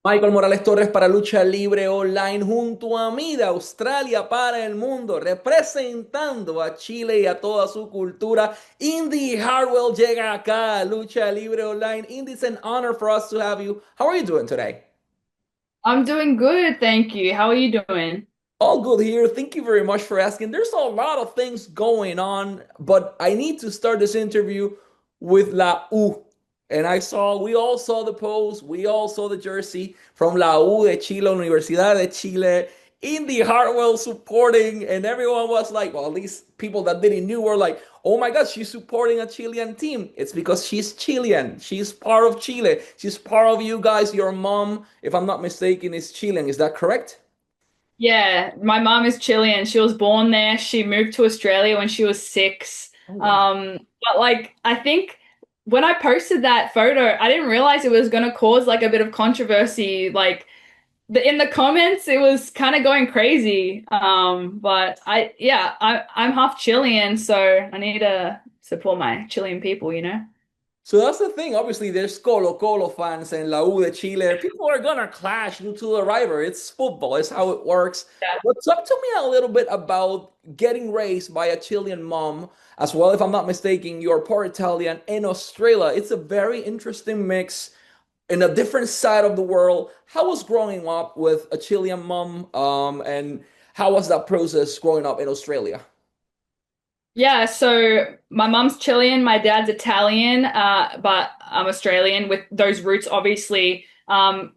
Michael Morales Torres para Lucha Libre Online junto a mí de Australia para el mundo, representando a Chile y a toda su cultura. Indi Hartwell llega acá a Lucha Libre Online. Indi, it's an honor for us to have you. How are you doing today? I'm doing good, thank you. How are you doing? All good here. Thank you very much for asking. There's a lot of things going on, but I need to start this interview with La U. And we all saw the post, we all saw the jersey from La U de Chile, Universidad de Chile, Indi Hartwell supporting, and everyone was like, well, at least people that didn't knew were like, oh my God, she's supporting a Chilean team. It's because she's Chilean. She's part of Chile. She's part of you guys. Your mom, if I'm not mistaken, is Chilean. Is that correct? Yeah, my mom is Chilean. She was born there. She moved to Australia when she was 6. Oh, wow. But I think when I posted that photo, I didn't realize it was gonna cause like a bit of controversy. In the comments, it was kind of going crazy. But I'm half Chilean, so I need to support my Chilean people. So that's the thing. Obviously, there's Colo fans and La U de Chile. People are gonna clash due to the rivalry. It's football. It's how it works. But talk to me a little bit about getting raised by a Chilean mom as well. If I'm not mistaken, you're part Italian in Australia. It's a very interesting mix in a different side of the world. How was growing up with a Chilean mom? And how was that process growing up in Australia? Yeah, so my mum's Chilean, my dad's Italian, but I'm Australian with those roots, obviously.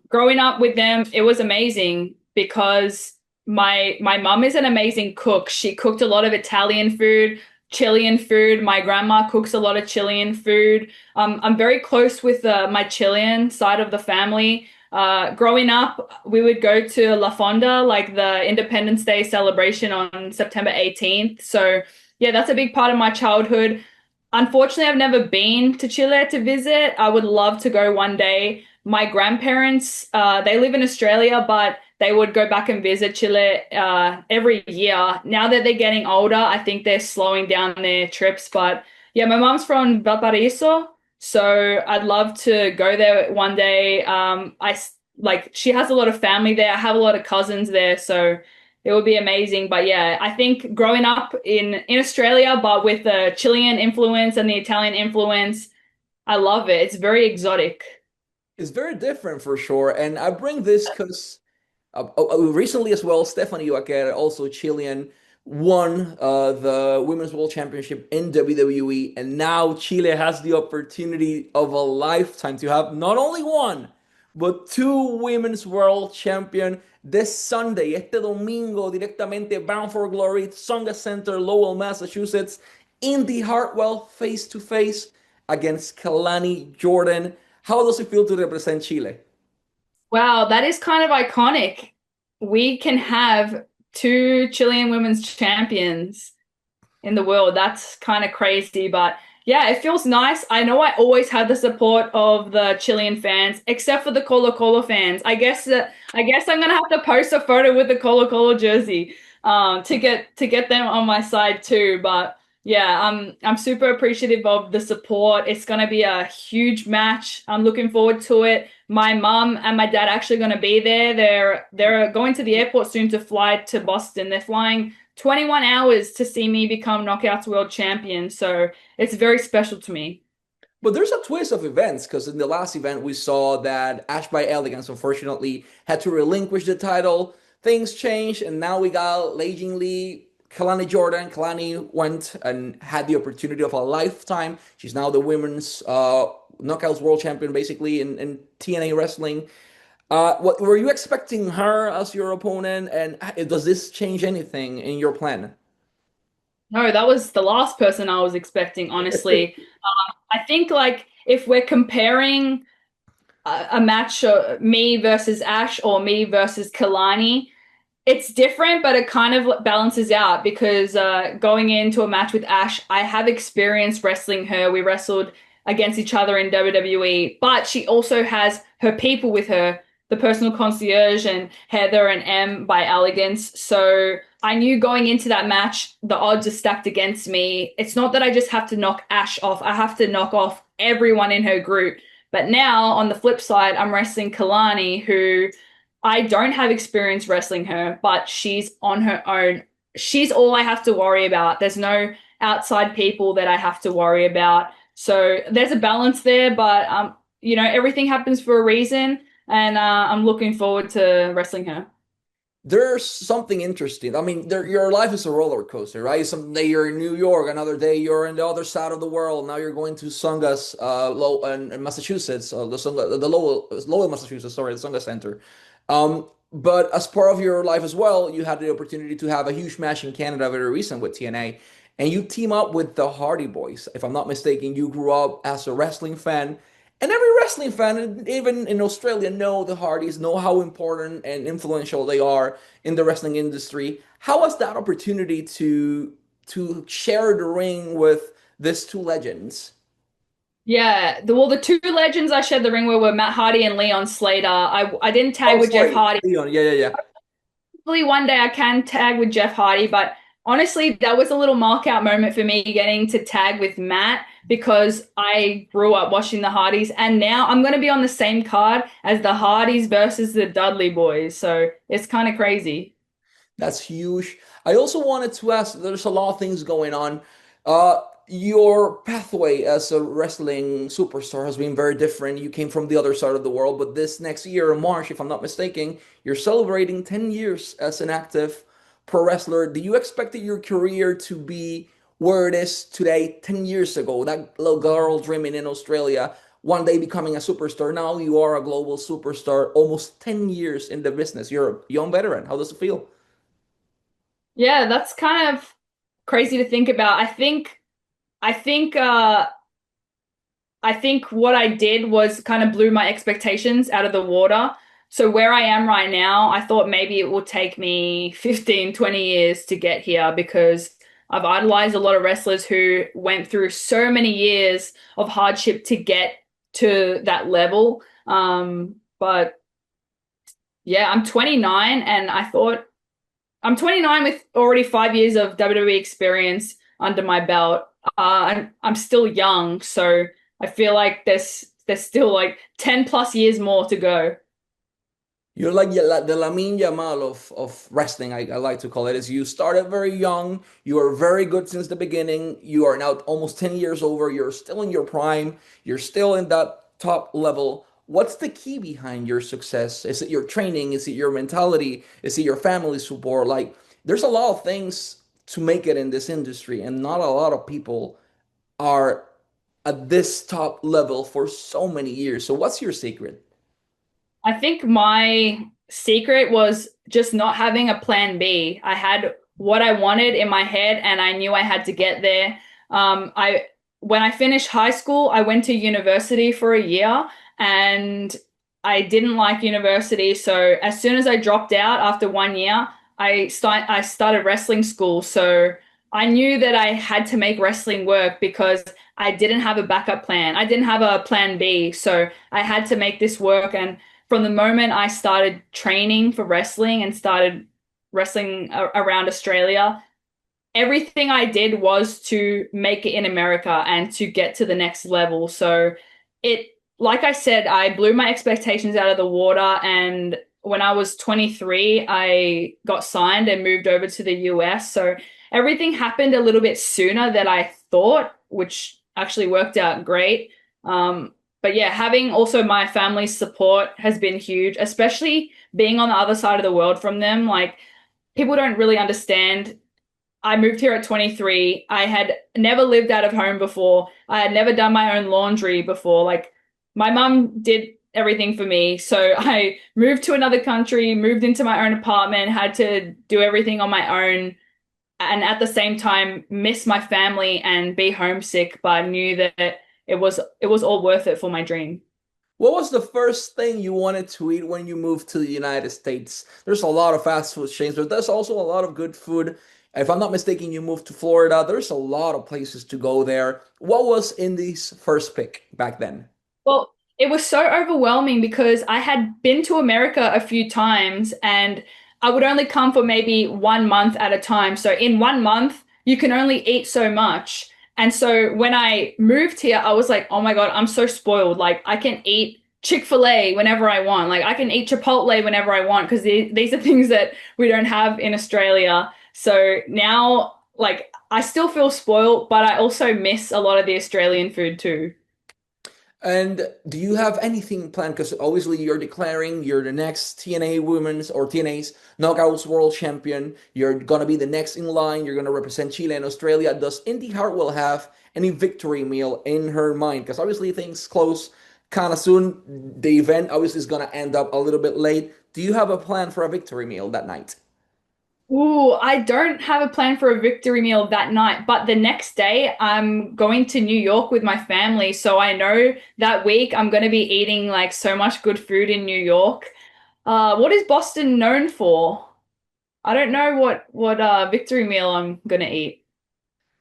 Growing up with them, it was amazing because my mum is an amazing cook. She cooked a lot of Italian food, Chilean food. My grandma cooks a lot of Chilean food. I'm very close with my Chilean side of the family. Growing up, we would go to La Fonda, like the Independence Day celebration on September 18th. So yeah, that's a big part of my childhood. Unfortunately, I've never been to Chile to visit. I would love to go one day. My grandparents, they live in Australia, but they would go back and visit Chile every year. Now that they're getting older, I think they're slowing down their trips. But yeah, my mom's from Valparaiso, so I'd love to go there one day. She has a lot of family there. I have a lot of cousins there, so it would be amazing. But yeah, I think growing up in Australia, but with the Chilean influence and the Italian influence, I love it. It's very exotic. It's very different for sure. And I bring this because recently as well, Stephanie Joaquer, also Chilean, won the Women's World Championship in WWE. And now Chile has the opportunity of a lifetime to have not only one, but two Women's World Champion this Sunday, este domingo, directamente Bound for Glory, Tsonga Center, Lowell, Massachusetts. Indi Hartwell face to face against Kalani Jordan. How does it feel to represent Chile? Wow, that is kind of iconic. We can have two Chilean women's champions in the world. That's kind of crazy, but yeah, it feels nice. I know I always have the support of the Chilean fans, except for the Colo Colo fans. I guess I'm gonna have to post a photo with the Colo Colo jersey to get them on my side too. But yeah, I'm super appreciative of the support. It's gonna be a huge match. I'm looking forward to it. My mom and my dad actually gonna be there. They're going to the airport soon to fly to Boston. They're flying 21 hours to see me become Knockouts World Champion. So it's very special to me. But there's a twist of events because in the last event we saw that Ash by Elegance unfortunately had to relinquish the title. Things changed, and now we got legendly Kalani Jordan. Kalani went and had the opportunity of a lifetime. She's now the women's knockouts world champion, basically in TNA wrestling. What were you expecting her as your opponent, and does this change anything in your plan? No, that was the last person I was expecting, honestly. I think if we're comparing a match, me versus Ash or me versus Kalani, it's different, but it kind of balances out because going into a match with Ash, I have experience wrestling her. We wrestled against each other in WWE, but she also has her people with her, the personal concierge and Heather and M by Elegance. So I knew going into that match, the odds are stacked against me. It's not that I just have to knock Ash off, I have to knock off everyone in her group But now on the flip side, I'm wrestling Kalani, who I don't have experience wrestling her, but she's on her own. She's all I have to worry about. There's no outside people that I have to worry about. So there's a balance there, but everything happens for a reason, and I'm looking forward to wrestling her. There's something interesting. I mean, your life is a roller coaster, right? Some day you're in New York, another day you're in the other side of the world. Now you're going to Sungas, low in Massachusetts, the Lowell, Massachusetts, sorry, the Sunga Center. But as part of your life as well, you had the opportunity to have a huge match in Canada very recent with TNA, and you team up with the Hardy Boys. If I'm not mistaken, you grew up as a wrestling fan. And every wrestling fan, even in Australia, know the Hardys, know how important and influential they are in the wrestling industry. How was that opportunity to share the ring with these two legends? Yeah, the two legends I shared the ring with were Matt Hardy and Leon Slater. I didn't tag Oh, with Jeff sorry, Hardy. Leon. Yeah, yeah, yeah. Hopefully one day I can tag with Jeff Hardy, but honestly, that was a little mark out moment for me getting to tag with Matt because I grew up watching the Hardys, and now I'm going to be on the same card as the Hardys versus the Dudley Boys. So it's kind of crazy. That's huge. I also wanted to ask, there's a lot of things going on. Your pathway as a wrestling superstar has been very different. You came from the other side of the world, but this next year in March, if I'm not mistaken, you're celebrating 10 years as an active pro wrestler. Do you expect your career to be where it is today, 10 years ago? That little girl dreaming in Australia, one day becoming a superstar. Now you are a global superstar, almost 10 years in the business. You're a young veteran. How does it feel? Yeah, that's kind of crazy to think about. I think uh I think what I did was kind of blew my expectations out of the water. So where I am right now, I thought maybe it will take me 15, 20 years to get here because I've idolized a lot of wrestlers who went through so many years of hardship to get to that level. But yeah, I'm 29 and I thought I'm 29 with already 5 years of WWE experience under my belt. I'm still young, so I feel like there's still like 10 plus years more to go. You're like the Lamine Yamal of wrestling, I like to call it. Is you started very young, you are very good since the beginning. You are now almost 10 years over. You're still in your prime. You're still in that top level. What's the key behind your success? Is it your training? Is it your mentality? Is it your family support? Like, there's a lot of things to make it in this industry, and not a lot of people are at this top level for so many years. So, what's your secret? I think my secret was just not having a plan B. I had what I wanted in my head and I knew I had to get there. I when I finished high school, I went to university for a year and I didn't like university. So as soon as I dropped out after 1 year, I started wrestling school. So I knew that I had to make wrestling work because I didn't have a backup plan. I didn't have a plan B. So I had to make this work and from the moment I started training for wrestling and started wrestling around Australia, everything I did was to make it in America and to get to the next level. So it, like I said, I blew my expectations out of the water. And when I was 23, I got signed and moved over to the US. So everything happened a little bit sooner than I thought, which actually worked out great. But yeah, having also my family's support has been huge, especially being on the other side of the world from them. Like, people don't really understand. I moved here at 23. I had never lived out of home before. I had never done my own laundry before. Like, my mum did everything for me. So I moved to another country, moved into my own apartment, had to do everything on my own, and at the same time miss my family and be homesick, but I knew that it was all worth it for my dream. What was the first thing you wanted to eat when you moved to the United States? There's a lot of fast food chains, but there's also a lot of good food. If I'm not mistaken, you moved to Florida. There's a lot of places to go there. What was Indy's first pick back then? Well, it was so overwhelming because I had been to America a few times and I would only come for maybe 1 month at a time. So in 1 month, you can only eat so much. And so when I moved here, I was like, oh my God, I'm so spoiled. Like I can eat Chick-fil-A whenever I want. Like I can eat Chipotle whenever I want because these are things that we don't have in Australia. So now, like, I still feel spoiled, but I also miss a lot of the Australian food too. And do you have anything planned? Because obviously you're declaring you're the next TNA Women's or TNA's Knockouts World Champion. You're gonna be the next in line. You're gonna represent Chile and Australia. Does Indi Hartwell have any victory meal in her mind? Because obviously things close kind of soon. The event obviously is gonna end up a little bit late. Do you have a plan for a victory meal that night? Ooh, I don't have a plan for a victory meal that night, but the next day I'm going to New York with my family. So I know that week I'm going to be eating like so much good food in New York. What is Boston known for? I don't know what victory meal I'm going to eat.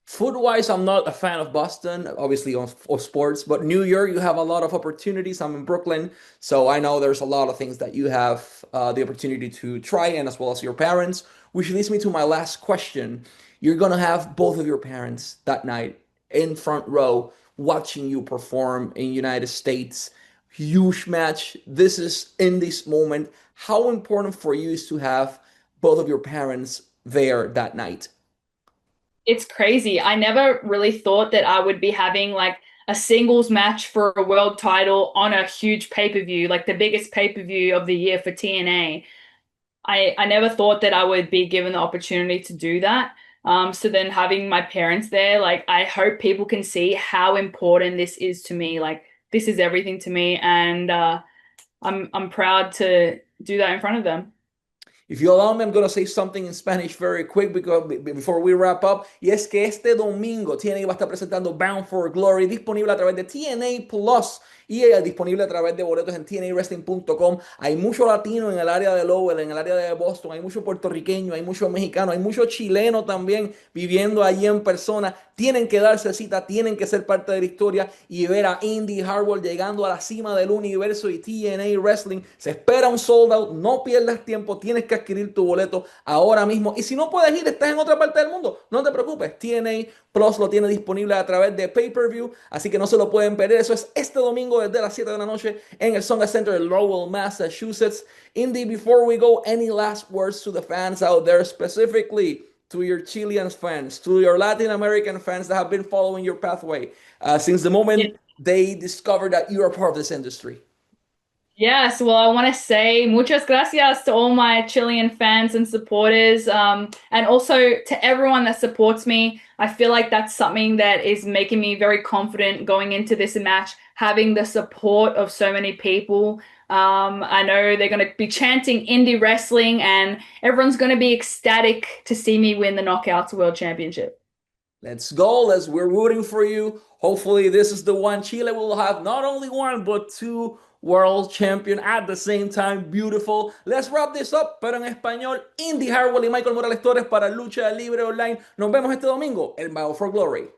Food-wise, I'm not a fan of Boston, obviously of sports, but New York, you have a lot of opportunities. I'm in Brooklyn, so I know there's a lot of things that you have the opportunity to try, and as well as your parents, which leads me to my last question. You're gonna have both of your parents that night in front row watching you perform in United States. Huge match. This is in this moment. How important for you is to have both of your parents there that night? It's crazy. I never really thought that I would be having like a singles match for a world title on a huge pay-per-view, like the biggest pay-per-view of the year for TNA. I never thought that I would be given the opportunity to do that. So then having my parents there, like I hope people can see how important this is to me. Like this is everything to me, and I'm proud to do that in front of them. If you allow me, I'm going to say something in Spanish very quick because before we wrap up. Y es que este domingo TNA va a estar presentando Bound for Glory disponible a través de TNA Plus y disponible a través de boletos en tnawrestling.com. Hay mucho latino en el área de Lowell, en el área de Boston, hay mucho puertorriqueño, hay mucho mexicano, hay mucho chileno también viviendo allí en persona. Tienen que darse cita, tienen que ser parte de la historia y ver a Indi Hartwell llegando a la cima del universo y TNA Wrestling. Se espera un sold out, no pierdas tiempo, tienes que adquirir tu boleto ahora mismo. Y si no puedes ir, estás en otra parte del mundo, no te preocupes. TNA Plus lo tiene disponible a través de pay-per-view, así que no se lo pueden perder. Eso es este domingo desde las 7 de la noche en el Songa Center de Lowell, Massachusetts. Indy, before we go, any last words to the fans out there, specifically to your Chilean fans, to your Latin American fans that have been following your pathway since the moment they discovered that you are part of this industry? Yes, well, I want to say muchas gracias to all my Chilean fans and supporters, and also to everyone that supports me. I feel like that's something that is making me very confident going into this match, having the support of so many people. I know they're going to be chanting indie wrestling, and everyone's going to be ecstatic to see me win the Knockouts World Championship. Let's go. We're rooting for you. Hopefully, this is the one. Chile will have not only one, but two world champion at the same time. Beautiful. Let's wrap this up, pero en español. Indy Hartwell y Michael Morales Torres para Lucha Libre Online. Nos vemos este domingo en Battle for Glory.